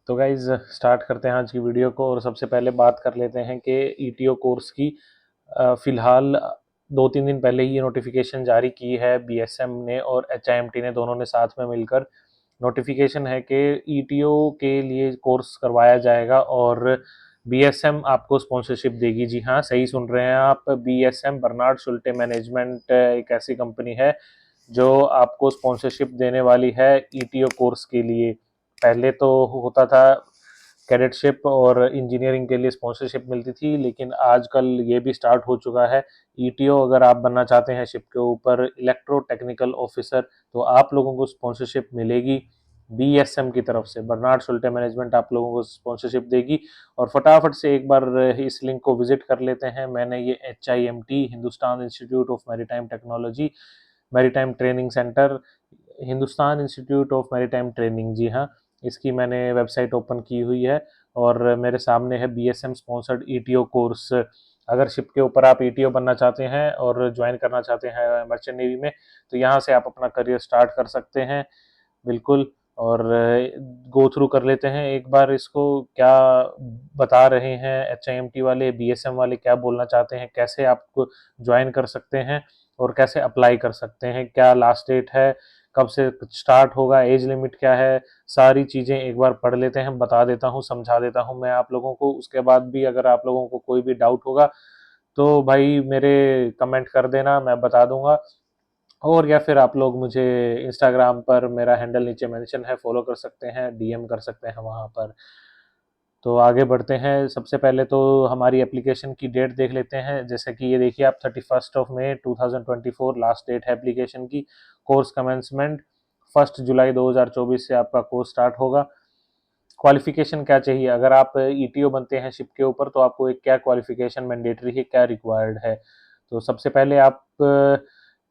तो guys start करते हैं आज की वीडियो को। और सबसे पहले बात कर लेते हैं कि ईटीओ कोर्स की फ़िलहाल 2-3 दिन पहले ही ये नोटिफिकेशन जारी की है बीएसएम ने और एचआईएमटी ने, दोनों ने साथ में मिलकर। नोटिफिकेशन है कि ईटीओ के लिए कोर्स करवाया जाएगा और बीएसएम आपको स्पॉन्सरशिप देगी। जी हाँ, सही सुन रहे हैं आप। बीएसएम बर्नार्ड शुल्टे मैनेजमेंट एक ऐसी कंपनी है जो आपको स्पॉन्सरशिप देने वाली है ईटीओ कोर्स के लिए। पहले तो होता था कैडेटशिप और इंजीनियरिंग के लिए स्पॉन्सरशिप मिलती थी, लेकिन आजकल ये भी स्टार्ट हो चुका है। ईटीओ अगर आप बनना चाहते हैं शिप के ऊपर इलेक्ट्रो टेक्निकल ऑफिसर, तो आप लोगों को स्पॉन्सरशिप मिलेगी बीएसएम की तरफ से। बर्नार्ड शुल्टे मैनेजमेंट आप लोगों को स्पॉन्सरशिप देगी। और फटाफट से एक बार इस लिंक को विजिट कर लेते हैं। मैंने ये HIMT, Hindustan Institute of Maritime Technology Maritime Training Centre, Hindustan Institute of Maritime Training, जी हाँ, इसकी मैंने वेबसाइट ओपन की हुई है और मेरे सामने है बीएसएम स्पॉन्सर्ड ईटीओ कोर्स। अगर शिप के ऊपर आप ईटीओ बनना चाहते हैं और ज्वाइन करना चाहते हैं मर्चेंट नेवी में, तो यहाँ से आप अपना करियर स्टार्ट कर सकते हैं बिल्कुल। और गो थ्रू कर लेते हैं एक बार इसको, क्या बता रहे हैं HIMT वाले, बीएसएम वाले क्या बोलना चाहते हैं, कैसे आप ज्वाइन कर सकते हैं और कैसे अप्लाई कर सकते हैं, क्या लास्ट डेट है, कब से स्टार्ट होगा, एज लिमिट क्या है, सारी चीज़ें एक बार पढ़ लेते हैं। बता देता हूँ, समझा देता हूँ मैं आप लोगों को। उसके बाद भी अगर आप लोगों को कोई भी डाउट होगा तो भाई मेरे कमेंट कर देना, मैं बता दूंगा। और या फिर आप लोग मुझे इंस्टाग्राम पर, मेरा हैंडल नीचे मेंशन है, फॉलो कर सकते हैं, डीएम कर सकते हैं वहाँ पर। तो आगे बढ़ते हैं। सबसे पहले तो हमारी एप्लीकेशन की डेट देख लेते हैं। जैसे कि ये देखिए आप, 31 मई 2024 लास्ट डेट है एप्लीकेशन की। कोर्स कमेंसमेंट 1 जुलाई 2024 से आपका कोर्स स्टार्ट होगा। क्वालिफिकेशन क्या चाहिए, अगर आप ईटीओ बनते हैं शिप के ऊपर तो आपको एक क्या क्वालिफिकेशन मैंडेटरी है, क्या रिक्वायर्ड है। तो सबसे पहले आप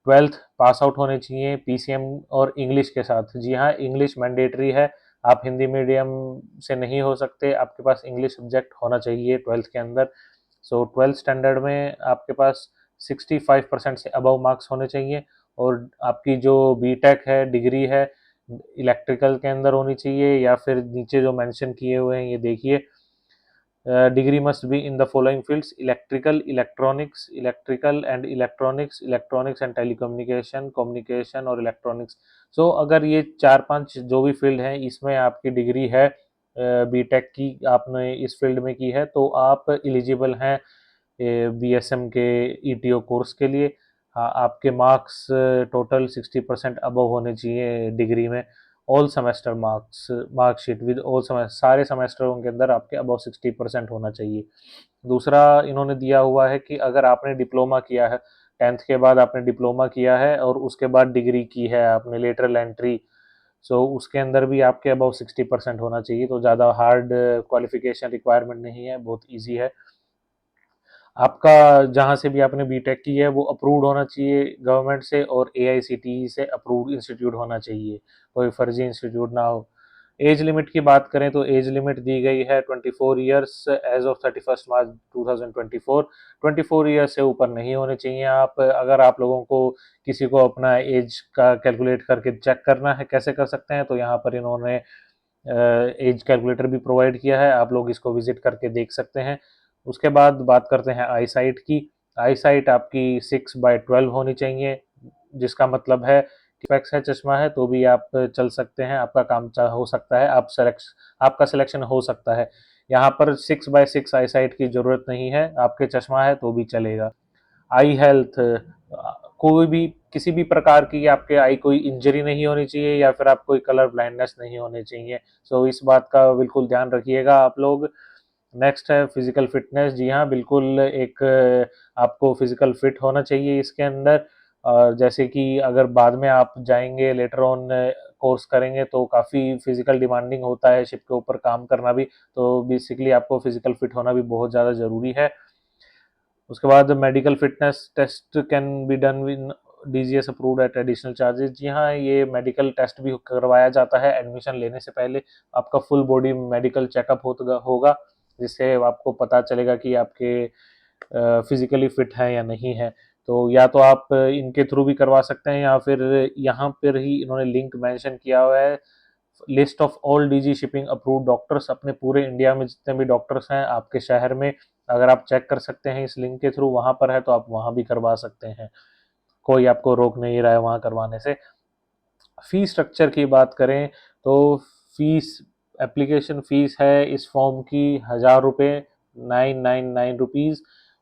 12th पास आउट होने चाहिए पीसीएम और इंग्लिश के साथ। जी हाँ, इंग्लिश मैंडेटरी है। आप हिंदी मीडियम से नहीं हो सकते, आपके पास इंग्लिश सब्जेक्ट होना चाहिए 12th के अंदर। सो 12th स्टैंडर्ड में आपके पास 65% से अबव मार्क्स होने चाहिए। और आपकी जो बीटेक है, डिग्री है, इलेक्ट्रिकल के अंदर होनी चाहिए, या फिर नीचे जो मेंशन किए हुए हैं ये देखिए, degree must be in the following fields: electrical, electronics and telecommunication, communication और इलेक्ट्रॉनिक्स। सो अगर ये 4-5 जो भी फील्ड हैं इसमें आपकी डिग्री है बीटेक की, आपने इस फील्ड में की है, तो आप एलिजिबल हैं बीएसएम के ईटीओ कोर्स के लिए। हाँ, आपके मार्क्स टोटल 60% अबव होने चाहिए डिग्री में। All semester marks, marksheet with all सारे सेमेस्टरों के अंदर आपके अबव 60% होना चाहिए। दूसरा इन्होंने दिया हुआ है कि अगर आपने डिप्लोमा किया है, 10th के बाद आपने डिप्लोमा किया है और उसके बाद डिग्री की है आपने लेटरल एंट्री, सो उसके अंदर भी आपके अबव 60% होना चाहिए। तो ज़्यादा हार्ड क्वालिफिकेशन रिक्वायरमेंट नहीं है, बहुत ईजी है। आपका जहाँ से भी आपने बीटेक की है वो अप्रूव्ड होना चाहिए गवर्नमेंट से, और एआईसीटीई से अप्रूव्ड इंस्टीट्यूट होना चाहिए, कोई फर्जी इंस्टीट्यूट ना हो। एज लिमिट की बात करें तो एज लिमिट दी गई है 24 years age of 31 March 2024। 24 years से ऊपर नहीं होने चाहिए आप। अगर आप लोगों को किसी को अपना एज का कैलकुलेट करके चेक करना है, कैसे कर सकते हैं, तो यहाँ पर इन्होंने एज कैलकुलेटर भी प्रोवाइड किया है, आप लोग इसको विजिट करके देख सकते हैं। उसके बाद बात करते हैं आई साइट की। आई साइट आपकी 6/12 होनी चाहिए, जिसका मतलब है स्पेक्स है, चश्मा है, तो भी आप चल सकते हैं, आपका काम हो सकता है, आपका सिलेक्शन हो सकता है। यहाँ पर 6/6 आई साइट की ज़रूरत नहीं है, आपके चश्मा है तो भी चलेगा। आई हेल्थ, कोई भी किसी भी प्रकार की आपके आई कोई इंजरी नहीं होनी चाहिए, या फिर आप कोई कलर ब्लाइंडनेस नहीं होने चाहिए। सो इस बात का बिल्कुल ध्यान रखिएगा आप लोग। नेक्स्ट है फिजिकल फिटनेस। जी हाँ, बिल्कुल एक आपको फिजिकल फिट होना चाहिए इसके अंदर। जैसे कि अगर बाद में आप जाएंगे लेटर ऑन कोर्स करेंगे तो काफ़ी फिजिकल डिमांडिंग होता है शिप के ऊपर काम करना भी, तो बेसिकली आपको फिजिकल फिट होना भी बहुत ज़्यादा ज़रूरी है। उसके बाद medical fitness test can be done with DGS approved at additional charges. जी हाँ, ये मेडिकल टेस्ट भी करवाया जाता है एडमिशन लेने से पहले। आपका फुल बॉडी मेडिकल चेकअप होगा, जिससे आपको पता चलेगा कि आपके फिजिकली फिट है या नहीं है। तो या तो आप इनके थ्रू भी करवा सकते हैं, या फिर यहाँ पर ही इन्होंने लिंक मेंशन किया हुआ है list of all DG shipping approved doctors, अपने पूरे इंडिया में जितने भी डॉक्टर्स हैं आपके शहर में, अगर आप चेक कर सकते हैं इस लिंक के थ्रू, वहाँ पर है तो आप वहाँ भी करवा सकते हैं, कोई आपको रोक नहीं रहा है वहाँ करवाने से। फी स्ट्रक्चर की बात करें तो फीस, एप्लीकेशन फ़ीस है इस फॉर्म की 1000 रुपये, 999 रुपीज़।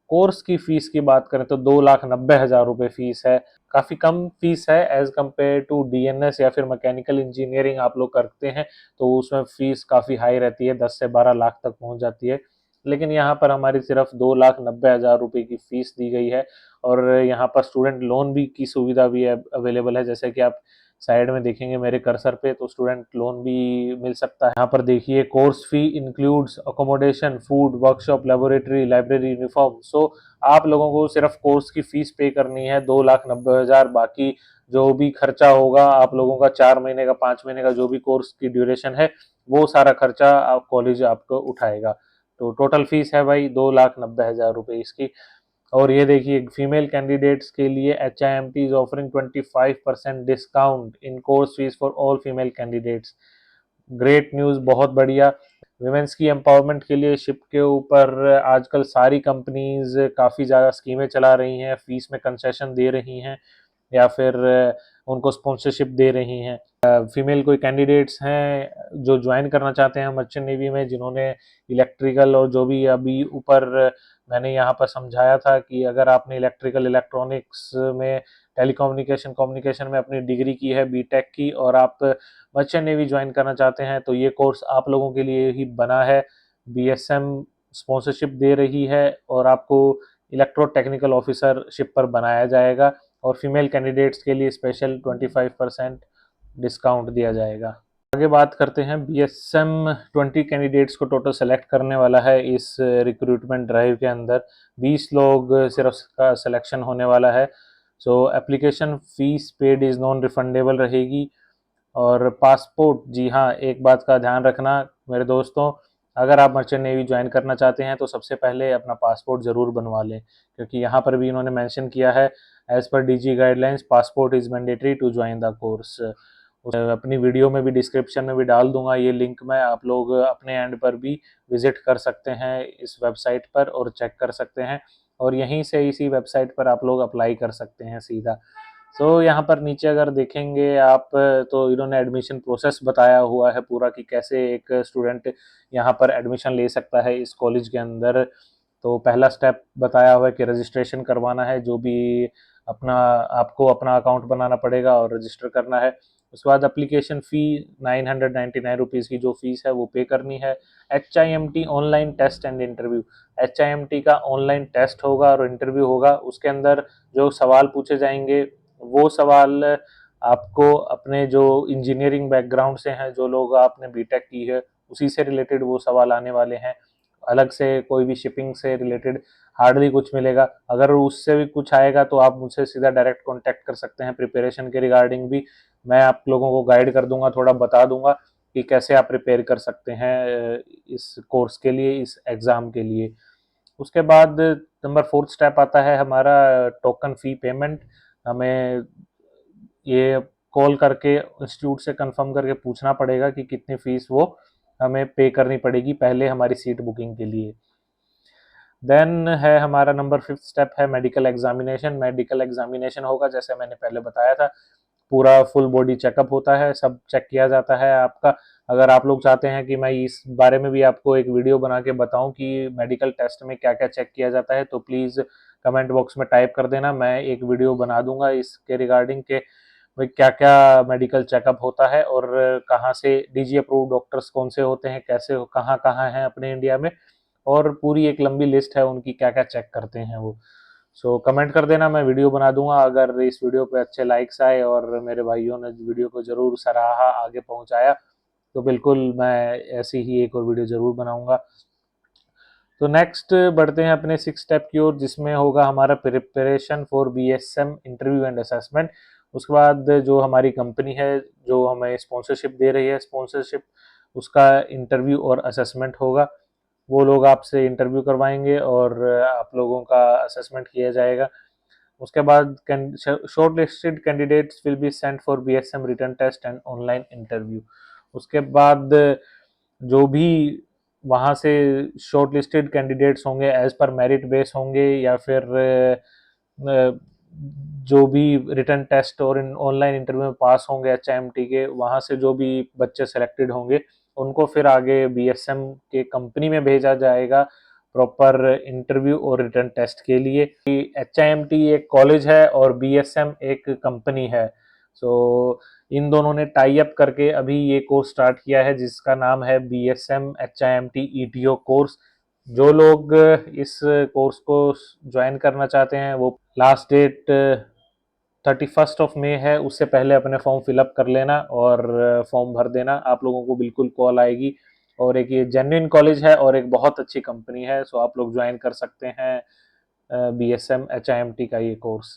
कोर्स की फ़ीस की बात करें तो 2,90,000 रुपये फ़ीस है। काफ़ी कम फ़ीस है एज़ कम्पेयर टू डीएनएस या फिर मैकेनिकल इंजीनियरिंग आप लोग करते हैं तो उसमें फ़ीस काफ़ी हाई रहती है, 10 से 12 लाख तक पहुंच जाती है। लेकिन यहाँ पर हमारी सिर्फ 2,90,000 रुपये की फ़ीस दी गई है और यहाँ पर स्टूडेंट लोन भी की सुविधा भी अवेलेबल है। जैसे कि आप साइड में देखेंगे मेरे कर्सर पे तो स्टूडेंट लोन भी मिल सकता है। यहाँ पर देखिए course fee includes accommodation, food, workshop, laboratory, library, uniform. So आप लोगों को सिर्फ कोर्स की फीस पे करनी है 2,90,000। बाकी जो भी खर्चा होगा आप लोगों का 4 महीने का, 5 महीने का जो भी कोर्स की ड्यूरेशन है वो सारा खर्चा आप कॉलेज आपको उठाएगा। तो टोटल फीस है भाई 2,90,000 रुपये इसकी। और ये देखिए फीमेल कैंडिडेट्स के लिए HIMT is offering 25% discount in course fees for all female candidates. Great news, बहुत बढ़िया। वुमेन्स की एम्पावरमेंट के लिए शिप के ऊपर आजकल सारी कंपनीज काफ़ी ज़्यादा स्कीमें चला रही हैं, फीस में कंसेशन दे रही हैं या फिर उनको स्पॉन्सरशिप दे रही हैं। फीमेल कोई कैंडिडेट्स हैं जो ज्वाइन करना चाहते हैं मर्चेंट नेवी में, जिन्होंने इलेक्ट्रिकल और जो भी अभी ऊपर मैंने यहाँ पर समझाया था कि अगर आपने इलेक्ट्रिकल इलेक्ट्रॉनिक्स में, टेलीकम्युनिकेशन कम्युनिकेशन में अपनी डिग्री की है बीटेक की और आप मर्चेंट नेवी ज्वाइन करना चाहते हैं तो ये कोर्स आप लोगों के लिए ही बना है। बीएसएम स्पॉन्सरशिप दे रही है और आपको इलेक्ट्रो टेक्निकल ऑफिसर शिप पर बनाया जाएगा और फीमेल कैंडिडेट्स के लिए स्पेशल 25% डिस्काउंट दिया जाएगा। आगे बात करते हैं, बीएसएम 20 कैंडिडेट्स को टोटल सेलेक्ट करने वाला है इस रिक्रूटमेंट ड्राइव के अंदर। 20 लोग सिर्फ का सिलेक्शन होने वाला है। सो application fees paid is non refundable रहेगी। और पासपोर्ट, जी हाँ, एक बात का ध्यान रखना मेरे दोस्तों, अगर आप मर्चेंट नेवी ज्वाइन करना चाहते हैं तो सबसे पहले अपना पासपोर्ट ज़रूर बनवा लें, क्योंकि यहाँ पर भी इन्होंने मेंशन किया है as per DG guidelines passport is mandatory to join the course. अपनी वीडियो में भी डिस्क्रिप्शन में भी डाल दूंगा ये लिंक, मैं आप लोग अपने एंड पर भी विजिट कर सकते हैं इस वेबसाइट पर और चेक कर सकते हैं और यहीं से इसी वेबसाइट पर आप लोग अप्लाई कर सकते हैं सीधा। सो यहाँ पर नीचे अगर देखेंगे आप तो इन्होंने एडमिशन प्रोसेस बताया हुआ है पूरा कि कैसे एक स्टूडेंट यहाँ पर एडमिशन ले सकता है इस कॉलेज के अंदर। तो पहला स्टेप बताया हुआ है कि रजिस्ट्रेशन करवाना है, जो भी अपना आपको अपना अकाउंट बनाना पड़ेगा और रजिस्टर करना है। उसके बाद एप्लीकेशन फ़ी 999 रुपीज़ की जो फीस है वो पे करनी है। HIMT online test and interview, HIMT का ऑनलाइन टेस्ट होगा और इंटरव्यू होगा। उसके अंदर जो सवाल पूछे जाएंगे वो सवाल आपको अपने जो इंजीनियरिंग बैकग्राउंड से हैं, जो लोग आपने बीटेक की है उसी से रिलेटेड वो सवाल आने वाले हैं। अलग से कोई भी शिपिंग से रिलेटेड हार्डली कुछ मिलेगा। अगर उससे भी कुछ आएगा तो आप मुझसे सीधा डायरेक्ट कांटेक्ट कर सकते हैं। प्रिपरेशन के रिगार्डिंग भी मैं आप लोगों को गाइड कर दूंगा, थोड़ा बता दूंगा कि कैसे आप प्रिपेयर कर सकते हैं इस कोर्स के लिए, इस एग्ज़ाम के लिए। उसके बाद नंबर 4 स्टेप आता है हमारा टोकन फ़ी पेमेंट। हमें ये कॉल करके इंस्टीट्यूट से कंफर्म करके पूछना पड़ेगा कि कितनी फ़ीस वो हमें पे करनी पड़ेगी पहले हमारी सीट बुकिंग के लिए। देन है हमारा नंबर 5 स्टेप है मेडिकल एग्जामिनेशन। मेडिकल एग्जामिनेशन होगा जैसे मैंने पहले बताया था, पूरा फुल बॉडी चेकअप होता है, सब चेक किया जाता है आपका। अगर आप लोग चाहते हैं कि मैं इस बारे में भी आपको एक वीडियो बना के बताऊं कि मेडिकल टेस्ट में क्या क्या चेक किया जाता है तो प्लीज़ कमेंट बॉक्स में टाइप कर देना, मैं एक वीडियो बना दूंगा इसके रिगार्डिंग के भाई क्या क्या मेडिकल चेकअप होता है और कहाँ से डीजी अप्रूव डॉक्टर्स कौन से होते हैं, कैसे कहाँ कहाँ हैं अपने इंडिया में, और पूरी एक लंबी लिस्ट है उनकी क्या क्या चेक करते हैं वो। सो कमेंट कर देना, मैं वीडियो बना दूंगा। अगर इस वीडियो पे अच्छे लाइक्स आए और मेरे भाइयों ने वीडियो को ज़रूर सराहा, आगे पहुंचाया, तो बिल्कुल मैं ऐसी ही एक और वीडियो ज़रूर बनाऊंगा। तो नेक्स्ट बढ़ते हैं अपने 6 स्टेप की ओर, जिसमें होगा हमारा preparation for BSM interview and assessment. उसके बाद जो हमारी कंपनी है जो हमें स्पॉन्सरशिप दे रही है, स्पॉन्सरशिप उसका इंटरव्यू और असेसमेंट होगा। वो लोग आपसे इंटरव्यू करवाएंगे और आप लोगों का असेसमेंट किया जाएगा। उसके बाद short listed candidates will be sent for BSM written test and online interview. उसके बाद जो भी वहाँ से शॉर्ट लिस्टेड कैंडिडेट्स होंगे एज पर मेरिट बेस होंगे, या फिर जो भी रिटन टेस्ट और ऑनलाइन इंटरव्यू में पास होंगे एचआईएमटी के, वहाँ से जो भी बच्चे सेलेक्टेड होंगे उनको फिर आगे बीएसएम के कंपनी में भेजा जाएगा प्रॉपर इंटरव्यू और रिटन टेस्ट के लिए। एचआईएमटी एक कॉलेज है और बीएसएम एक कंपनी है। सो इन दोनों ने टाई अप करके अभी ये कोर्स स्टार्ट किया है जिसका नाम है बीएसएम एचआईएमटी ईटीओ कोर्स। जो लोग इस कोर्स को ज्वाइन करना चाहते हैं वो लास्ट डेट 31 मई है, उससे पहले अपने फॉर्म फिलअप कर लेना और फॉर्म भर देना। आप लोगों को बिल्कुल कॉल आएगी। और एक ये जेन्युइन कॉलेज है और एक बहुत अच्छी कंपनी है, सो आप लोग ज्वाइन कर सकते हैं बीएसएम एचआईएमटी का ये कोर्स।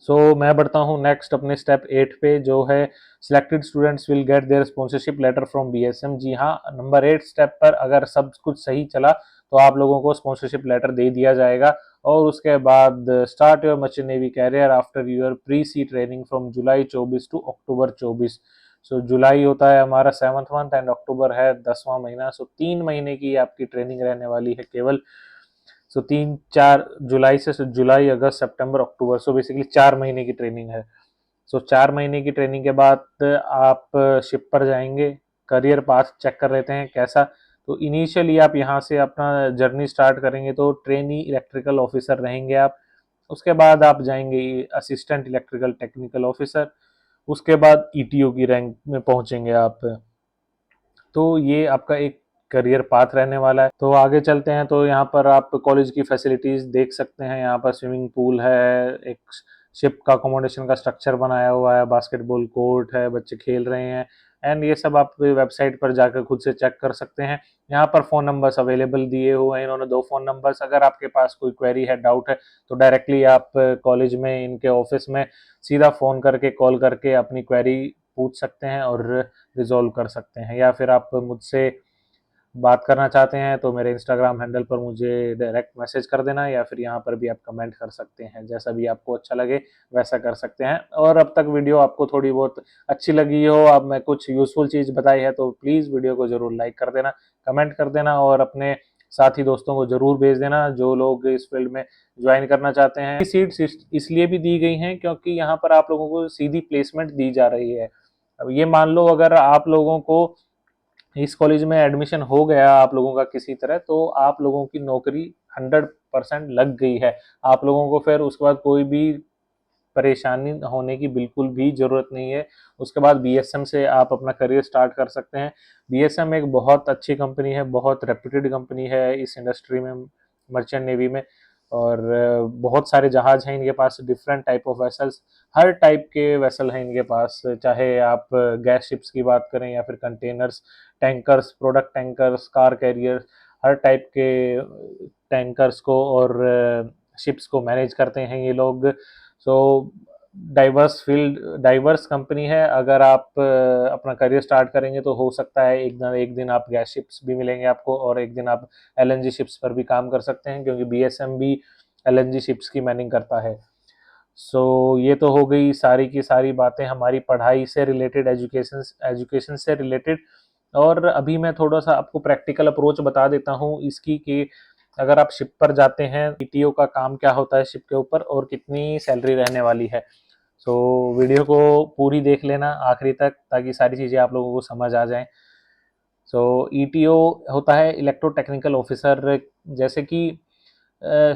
मैं बढ़ता हूँ नेक्स्ट अपने स्टेप 8 पे, जो है selected students will get their sponsorship letter from BSM. जी हाँ, नंबर 8 स्टेप पर अगर सब कुछ सही चला तो आप लोगों को स्पॉन्सरशिप लेटर दे दिया जाएगा। और उसके बाद start your merchant navy career after your pre sea training from July 24 to October 24। जुलाई होता है हमारा 7th मंथ एंड अक्टूबर है 10वां महीना। 3 महीने की आपकी ट्रेनिंग रहने वाली है केवल। 3-4 जुलाई से जुलाई अगस्त सितंबर अक्टूबर, बेसिकली 4 महीने की ट्रेनिंग है। 4 महीने की ट्रेनिंग के बाद आप शिप पर जाएंगे। करियर पाथ चेक कर लेते हैं कैसा। तो इनिशियली आप यहाँ से अपना जर्नी स्टार्ट करेंगे तो ट्रेनी इलेक्ट्रिकल ऑफिसर रहेंगे आप। उसके बाद आप जाएंगे असिस्टेंट इलेक्ट्रिकल टेक्निकल ऑफिसर। उसके बाद ईटीओ की रैंक में पहुंचेंगे आप। तो ये आपका एक करियर पाथ रहने वाला है। तो आगे चलते हैं, तो यहाँ पर आप कॉलेज की फैसिलिटीज देख सकते हैं। यहाँ पर स्विमिंग पूल है, एक शिप का अकोमोडेशन का स्ट्रक्चर बनाया हुआ है, बास्केटबॉल कोर्ट है, बच्चे खेल रहे हैं। एंड ये सब आप वेबसाइट पर जाकर खुद से चेक कर सकते हैं। यहाँ पर फ़ोन नंबर्स अवेलेबल दिए हुए हैं इन्होंने, 2 फ़ोन नंबर्स। अगर आपके पास कोई क्वेरी है, डाउट है, तो डायरेक्टली आप कॉलेज में इनके ऑफिस में सीधा फ़ोन करके कॉल करके अपनी क्वेरी पूछ सकते हैं और रिजॉल्व कर सकते हैं। या फिर आप मुझसे बात करना चाहते हैं तो मेरे इंस्टाग्राम हैंडल पर मुझे डायरेक्ट मैसेज कर देना, या फिर यहाँ पर भी आप कमेंट कर सकते हैं। जैसा भी आपको अच्छा लगे वैसा कर सकते हैं। और अब तक वीडियो आपको थोड़ी बहुत अच्छी लगी हो, अब मैं कुछ यूज़फुल चीज़ बताई है, तो प्लीज़ वीडियो को ज़रूर लाइक कर देना, कमेंट कर देना और अपने साथी दोस्तों को ज़रूर भेज देना जो लोग इस फील्ड में ज्वाइन करना चाहते हैं। सीट्स इसलिए भी दी गई हैं क्योंकि यहाँ पर आप लोगों को सीधी प्लेसमेंट दी जा रही है। अब ये मान लो अगर आप लोगों को इस कॉलेज में एडमिशन हो गया आप लोगों का किसी तरह, तो आप लोगों की नौकरी 100% लग गई है। आप लोगों को फिर उसके बाद कोई भी परेशानी होने की बिल्कुल भी ज़रूरत नहीं है। उसके बाद बीएसएम से आप अपना करियर स्टार्ट कर सकते हैं। बीएसएम एक बहुत अच्छी कंपनी है, बहुत रेप्यूटेड कंपनी है इस इंडस्ट्री में, मर्चेंट नेवी में। और बहुत सारे जहाज हैं इनके पास, डिफरेंट टाइप ऑफ वेसल्स, हर टाइप के वेसल हैं इनके पास। चाहे आप गैस शिप्स की बात करें या फिर containers, tankers, product tankers, car carrier, हर टाइप के टैंकर्स को और शिप्स को मैनेज करते हैं ये लोग। So diverse field, diverse company है। अगर आप अपना करियर स्टार्ट करेंगे तो हो सकता है एक दिन आप गैस शिप्स भी मिलेंगे आपको, और एक दिन आप एलएनजी शिप्स पर भी काम कर सकते हैं, क्योंकि बीएसएम भी एलएनजी शिप्स की मैनिंग करता है। ये तो हो गई सारी की सारी बातें हमारी पढ़ाई से रिलेटेड, एजुकेशन से रिलेटेड। और अभी मैं थोड़ा सा आपको प्रैक्टिकल अप्रोच बता देता हूँ इसकी, कि अगर आप शिप पर जाते हैं, ईटीओ का काम क्या होता है शिप के ऊपर और कितनी सैलरी रहने वाली है। वीडियो को पूरी देख लेना आखिरी तक, ताकि सारी चीज़ें आप लोगों को समझ आ जाएं। ईटीओ होता है इलेक्ट्रो टेक्निकल ऑफिसर। जैसे कि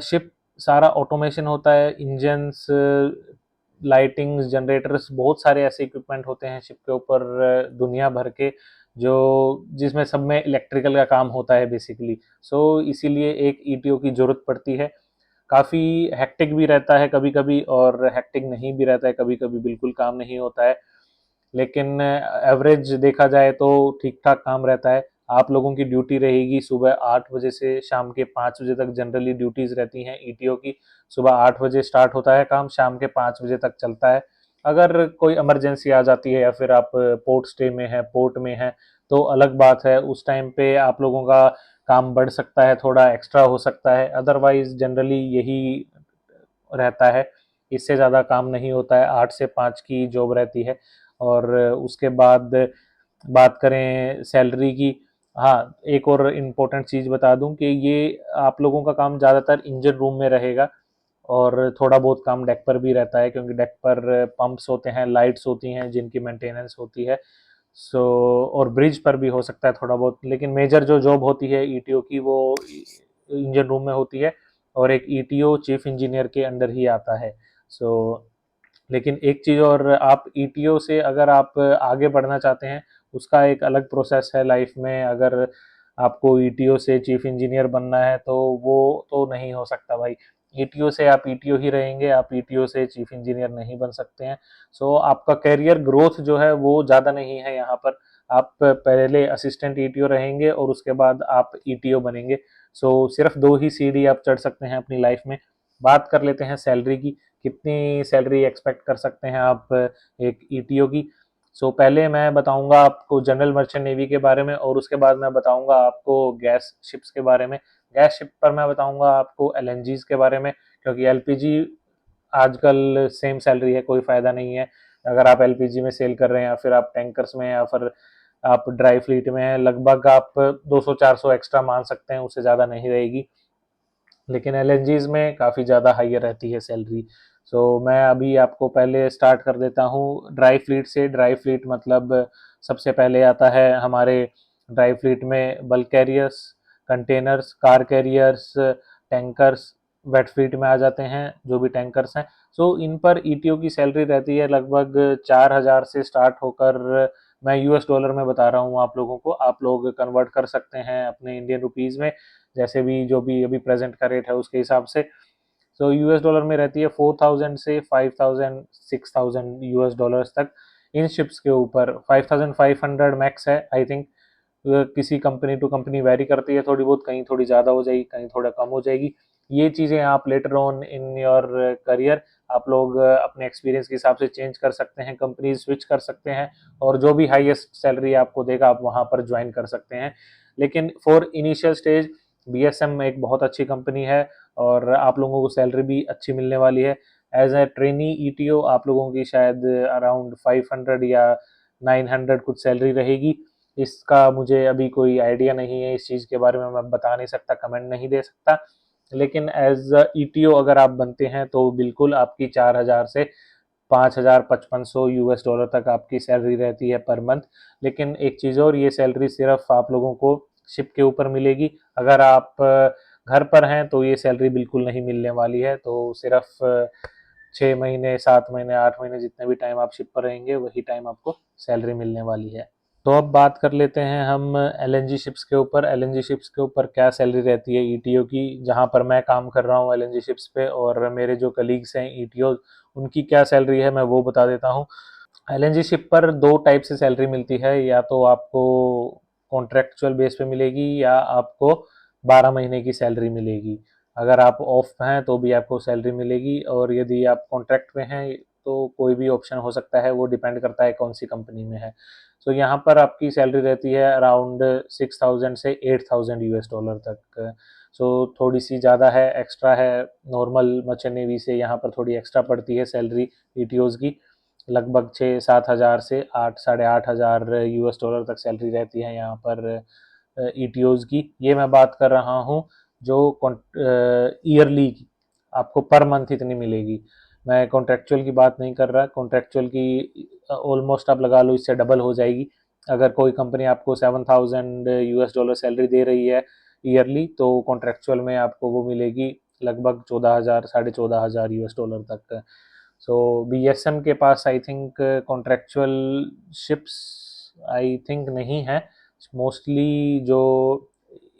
शिप सारा ऑटोमेशन होता है, इंजन्स, लाइटिंग्स, जनरेटर्स, बहुत सारे ऐसे इक्विपमेंट होते हैं शिप के ऊपर दुनिया भर के, जो जिसमें सब में इलेक्ट्रिकल का काम होता है बेसिकली। इसीलिए एक ईटीओ की ज़रूरत पड़ती है। काफ़ी हेक्टिक भी रहता है कभी कभी, और हेक्टिक नहीं भी रहता है कभी कभी, बिल्कुल काम नहीं होता है। लेकिन एवरेज देखा जाए तो ठीक ठाक काम रहता है। आप लोगों की ड्यूटी रहेगी सुबह 8 बजे से शाम के 5 बजे तक, जनरली ड्यूटीज़ रहती हैं ईटीओ की। सुबह 8 बजे स्टार्ट होता है काम, शाम के 5 बजे तक चलता है। अगर कोई इमरजेंसी आ जाती है या फिर आप पोर्ट स्टे में हैं, पोर्ट में हैं, तो अलग बात है, उस टाइम पे आप लोगों का काम बढ़ सकता है, थोड़ा एक्स्ट्रा हो सकता है। अदरवाइज जनरली यही रहता है, इससे ज़्यादा काम नहीं होता है। 8 से 5 की जॉब रहती है। और उसके बाद बात करें सैलरी की, हाँ, एक और इम्पोर्टेंट चीज़ बता दूं कि ये आप लोगों का काम ज़्यादातर इंजन रूम में रहेगा और थोड़ा बहुत काम डेक पर भी रहता है, क्योंकि डेक पर पंप्स होते हैं, लाइट्स होती हैं जिनकी मेंटेनेंस होती है। सो और ब्रिज पर भी हो सकता है थोड़ा बहुत, लेकिन मेजर जो जॉब होती है ईटीओ की वो इंजन रूम में होती है, और एक ईटीओ चीफ इंजीनियर के अंडर ही आता है। सो लेकिन एक चीज़ और, आप ईटीओ से अगर आप आगे बढ़ना चाहते हैं, उसका एक अलग प्रोसेस है लाइफ में। अगर आपको ईटीओ से चीफ इंजीनियर बनना है तो वो तो नहीं हो सकता भाई। ईटीओ से आप ईटीओ ही रहेंगे, आप ईटीओ से चीफ इंजीनियर नहीं बन सकते हैं। सो आपका कैरियर ग्रोथ जो है वो ज़्यादा नहीं है यहाँ पर। आप पहले असिस्टेंट ईटीओ रहेंगे और उसके बाद आप ईटीओ बनेंगे। सो सिर्फ 2 ही सीढ़ी आप चढ़ सकते हैं अपनी लाइफ में। बात कर लेते हैं सैलरी की, कितनी सैलरी एक्सपेक्ट कर सकते हैं आप एक ईटीओ की। सो पहले मैं बताऊंगा आपको जनरल मर्चेंट नेवी के बारे में, और उसके बाद मैं बताऊंगा आपको गैस शिप्स के बारे में। गैस शिप पर मैं बताऊंगा आपको एलएनजीज के बारे में, क्योंकि एलपीजी आजकल सेम सैलरी है, कोई फ़ायदा नहीं है। अगर आप एलपीजी में सेल कर रहे हैं या फिर आप टैंकर्स में या फिर आप ड्राई फ्लीट में हैं, लगभग आप 200-400 एक्स्ट्रा मान सकते हैं, उससे ज़्यादा नहीं रहेगी। लेकिन एलएनजीज में काफ़ी ज़्यादा हाइयर रहती है सैलरी। सो मैं अभी आपको पहले स्टार्ट कर देता हूँ ड्राई फ्लीट से। ड्राई फ्लीट मतलब सबसे पहले आता है हमारे ड्राई फ्लीट में bulk carriers, containers, car carriers, tankers. Wet fleet में आ जाते हैं जो भी टैंकर्स हैं। सो इन पर ईटीओ की सैलरी रहती है लगभग 4,000 से स्टार्ट होकर, मैं यूएस डॉलर में बता रहा हूँ आप लोगों को, आप लोग कन्वर्ट कर सकते हैं अपने इंडियन रुपीज़ में, जैसे भी जो भी अभी प्रेजेंट का रेट है उसके हिसाब से। सो यूएस डॉलर में रहती है 4,000 से 5,000 6,000 यूएस डॉलर्स तक इन शिप्स के ऊपर। 5,500 मैक्स है आई थिंक। किसी कंपनी टू कंपनी वेरी करती है थोड़ी बहुत, कहीं थोड़ी ज़्यादा हो जाएगी, कहीं थोड़ा कम हो जाएगी। ये चीज़ें आप later on in your career आप लोग अपने एक्सपीरियंस के हिसाब से चेंज कर सकते हैं, कंपनी स्विच कर सकते हैं, और जो भी हाईएस्ट सैलरी आपको देगा आप वहाँ पर ज्वाइन कर सकते हैं। लेकिन फॉर इनिशियल स्टेज बीएसएम एक बहुत अच्छी कंपनी है और आप लोगों को सैलरी भी अच्छी मिलने वाली है। एज ए ट्रेनी ईटीओ आप लोगों की शायद अराउंड 500 या 900 कुछ सैलरी रहेगी। इसका मुझे अभी कोई आइडिया नहीं है, इस चीज़ के बारे में मैं बता नहीं सकता, कमेंट नहीं दे सकता। लेकिन एज ईटीओ अगर आप बनते हैं तो बिल्कुल आपकी 4,000 से 5,000 5,500 यूएस डॉलर तक आपकी सैलरी रहती है पर मंथ। लेकिन एक चीज़ और, ये सैलरी सिर्फ आप लोगों को शिप के ऊपर मिलेगी। अगर आप घर पर हैं तो ये सैलरी बिल्कुल नहीं मिलने वाली है। तो सिर्फ 6 महीने 7 महीने 8 महीने जितने भी टाइम आप शिप पर रहेंगे वही टाइम आपको सैलरी मिलने वाली है। तो अब बात कर लेते हैं हम एलएनजी शिप्स के ऊपर। एलएनजी शिप्स के ऊपर क्या सैलरी रहती है ईटीओ की, जहां पर मैं काम कर रहा हूं एलएनजी शिप्स पे, और मेरे जो कलीग्स हैं ईटीओ, उनकी क्या सैलरी है मैं वो बता देता हूं। एलएनजी शिप पर दो टाइप से सैलरी मिलती है, या तो आपको कॉन्ट्रेक्चुअल बेस पे मिलेगी या आपको 12 महीने की सैलरी मिलेगी। अगर आप ऑफ हैं तो भी आपको सैलरी मिलेगी, और यदि आप कॉन्ट्रैक्ट में हैं तो कोई भी ऑप्शन हो सकता है, वो डिपेंड करता है कौन सी कंपनी में है। सो यहाँ पर आपकी सैलरी रहती है अराउंड 6,000 से 8,000 यूएस डॉलर तक। सो थोड़ी सी ज़्यादा है, एक्स्ट्रा है। नॉर्मल मर्चेंट नेवी से यहाँ पर थोड़ी एक्स्ट्रा पड़ती है सैलरी ईटीओज़ की। लगभग 6-7 हज़ार से 8-8.5 हज़ार यूएस डॉलर तक सैलरी रहती है यहाँ पर ईटीओज़ की। ये मैं बात कर रहा हूँ जो ईयरली की, आपको पर मंथ इतनी मिलेगी। मैं कॉन्ट्रेक्चुअल की बात नहीं कर रहा। कॉन्ट्रेक्चुअल की ऑलमोस्ट आप लगा लो इससे डबल हो जाएगी। अगर कोई कंपनी आपको 7,000 यूएस डॉलर सैलरी दे रही है ईयरली, तो कॉन्ट्रेक्चुअल में आपको वो मिलेगी लगभग 14,000 14,500 यूएस डॉलर तक। सो बीएसएम के पास I think contractual ships I think नहीं है। मोस्टली जो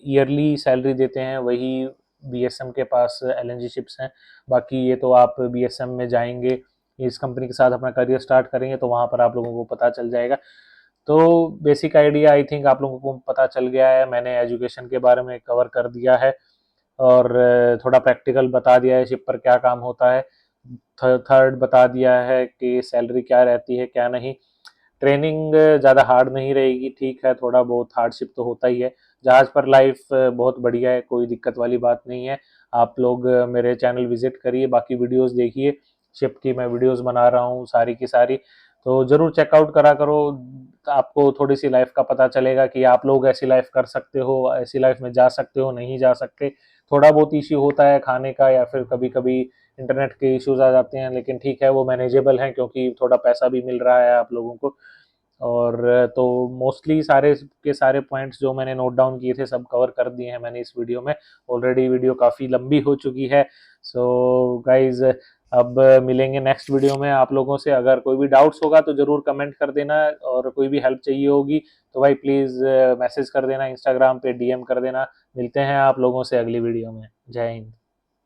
ईयरली सैलरी देते हैं वही बीएसएम के पास एलएनजी शिप्स हैं। बाकी ये तो आप बीएसएम में जाएंगे, इस कंपनी के साथ अपना करियर स्टार्ट करेंगे तो वहाँ पर आप लोगों को पता चल जाएगा। तो बेसिक आइडिया आई थिंक आप लोगों को पता चल गया है। मैंने एजुकेशन के बारे में कवर कर दिया है और थोड़ा प्रैक्टिकल बता दिया है शिप पर क्या काम होता है। थर्ड बता दिया है कि सैलरी क्या रहती है क्या नहीं। ट्रेनिंग ज़्यादा हार्ड नहीं रहेगी, ठीक है, थोड़ा बहुत हार्डशिप तो होता ही है। जहाज़ पर लाइफ बहुत बढ़िया है, कोई दिक्कत वाली बात नहीं है। आप लोग मेरे चैनल विजिट करिए, बाकी वीडियोस देखिए। शिप की मैं वीडियोस बना रहा हूँ सारी की सारी। तो ज़रूर चेकआउट करा करो। आपको थोड़ी सी लाइफ का पता चलेगा कि आप लोग ऐसी लाइफ कर सकते हो, ऐसी लाइफ में जा सकते हो, नहीं जा सकते। थोड़ा बहुत इश्यू होता है खाने का या फिर कभी कभी इंटरनेट के इश्यूज आ जाते हैं, लेकिन ठीक है, वो मैनेजेबल हैं क्योंकि थोड़ा पैसा भी मिल रहा है आप लोगों को। और तो मोस्टली सारे के सारे पॉइंट्स जो मैंने नोट डाउन किए थे सब कवर कर दिए हैं मैंने इस वीडियो में। ऑलरेडी वीडियो काफ़ी लंबी हो चुकी है। सो गाइज, अब मिलेंगे नेक्स्ट वीडियो में आप लोगों से। अगर कोई भी डाउट्स होगा तो ज़रूर कमेंट कर देना, और कोई भी हेल्प चाहिए होगी तो भाई प्लीज़ मैसेज कर देना, इंस्टाग्राम पे डीएम कर देना। मिलते हैं आप लोगों से अगली वीडियो में। जय हिंद।